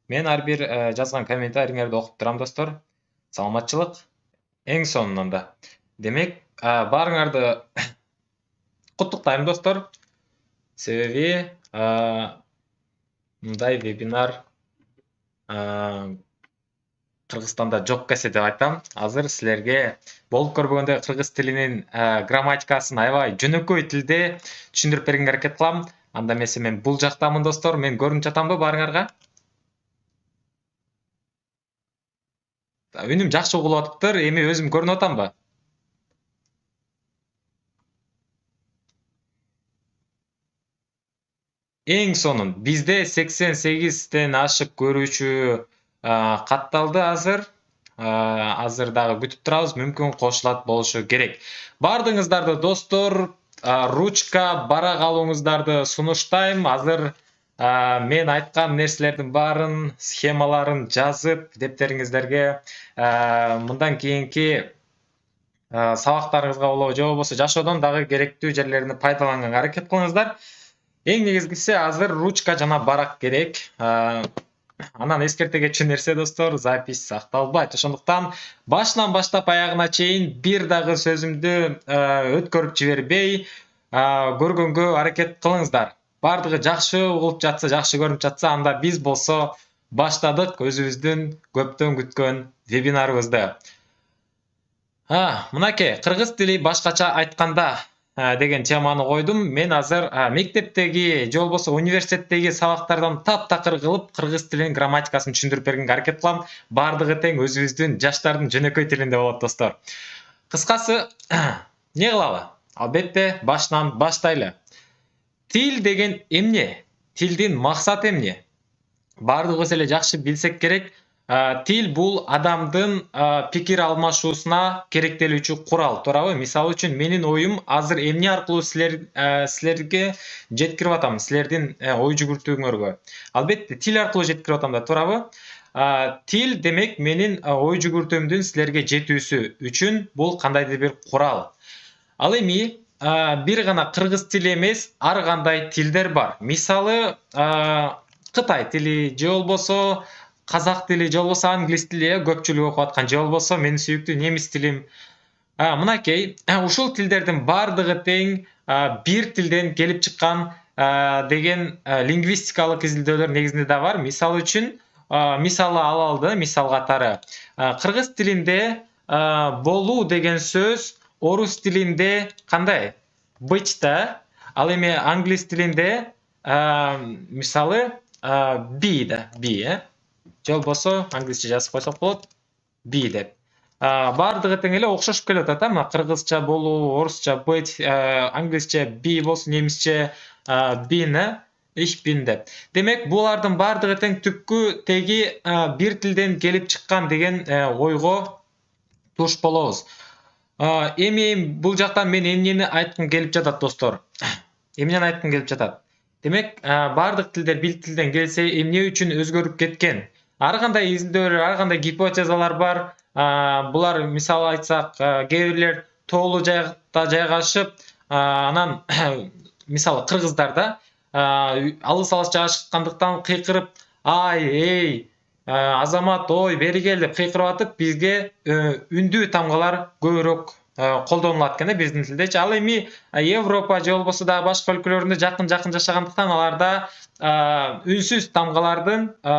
Мен ар бир жазган комментариңерди окуп турам достор. Саламатчылык. Эң сонунан да. Демек, баарыңарды куттуктайм достор. Себеби мындай вебинар Кыргызстанда жок кесе деп айтам. Азыр силерге болуп көрбөгөндөй кыргыз тилинин грамматикасын аябай жөнөкөй тилде түшүндүрүп бергенге аракет кылам. Анда эмесе мен бул жактамын достор. Мен көрүнүп жатамбы баарыңарга? Үнүм жакшы угулуп атыптыр. Эми өзүм көрүнүп атамбы? Эң сонун бизде 88тен ашык көрүүчү катталды азыр. Азыр дагы күтүп турабыз, мүмкүн кошулат болушу керек. Бардыгыңыздарды достор, ручка барак алууңуздарды сунуштайм. Азыр мен айткан нерселердин баарын, схемаларын жазып, дептериңиздерге мындан кийинки сабактарыңызга же болбосо жашоодон дагы керектүү жерлерине пайдаланганга аракет кылыңыздар. Эң негизгиси азыр ручка жана барак керек. Анан эскерте кетчү нерсе достор, запись сакталбайт. Ошондуктан башынан баштап аягына чейин бир дагы сөзүмдү өткөрүп жибербей, көргөнгө аракет кылыңыздар. Бардыгы жакшы угулуп жатса, жакшы көрүнүп жатса, анда биз болсо баштадык өзүбүздүн көптөн күткөн вебинарыбызды. Мынакей, кыргыз тили башкача айтканда деген теманы койдум. Мен азыр мектептеги же болбосо университеттеги сабактардан таптакыр кылып кыргыз тилинин грамматикасын түшүндүрүп бергенге аракет кылам. Бардыгы тең өзүбүздүн жаштардын жөнөкөй тилинде болот достор. Кыскасы, эмне кылалы? Албетте башынан баштайлы. Тил деген эмне? Тилдин максаты эмне? Бардыгыбыз эле жакшы билсек керек. Тил бул адамдын пикир алмашуусуна керектелүүчү курал, туурабы? Мисалы үчүн менин оюм азыр эмне аркылуу силерге жеткирип атам, силердин ой жүгүртүүңөргө. Албетте тил аркылуу жеткирип атам да, туурабы? Тил демек менин ой жүгүртүүмдүн силерге жетүүсү үчүн бул кандайдыр бир курал. Ал эми бир гана кыргыз тили эмес, ар кандай тилдер бар. Мисалы, Кытай тили же болбосо казак тили же болбосо англис тили көпчүлүк окуп аткан, же болбосо менин сүйүктүү немис тилим. Мынакей, ушул тилдердин бардыгы тең бир тилден келип чыккан деген лингвистикалык изилдөөлөр негизинде да бар. Мисалы үчүн, мисалы алалы, мисал катары. Кыргыз тилинде болуу деген сөз орус тилинде кандай? Быть да. Ал эми англис тилинде мисалы be да, be, же болбосо англисче жазып койсок болот, be деп. Бардыгы тең эле окшошуп келип атат, кыргызча болуу, орусча быть, англисче be болсун, немисче bin, ich bin деп. Демек, булардын бардыгы тең түпкү теги бир тилден келип чыккан деген ойго туш болобуз. Эми бул жактан мен эмнени айткым келип жатат достор? Эмнени айткым келип жатат? Демек, бардык тилдер бир тилден келсе, эмне үчүн өзгөрүп кеткен? Ар кандай изилдөөлөр, ар кандай гипотезалар бар. Булар мисалы айтсак, кээ бирлер тоолуу жайда жайгашып, анан мисалы кыргыздарда алыс жайгашкандыктан кыйкырып, ай, эй, азамат, ой, бери кел деп кыйкырып атып, бизге үндүү тамгалар көбүрөөк колдонулат экен биздин тилдечи. Ал эми Европа же болбосо дагы башка өлкөлөрүндө жакын жашагандыктан аларда үнсүз тамгалардын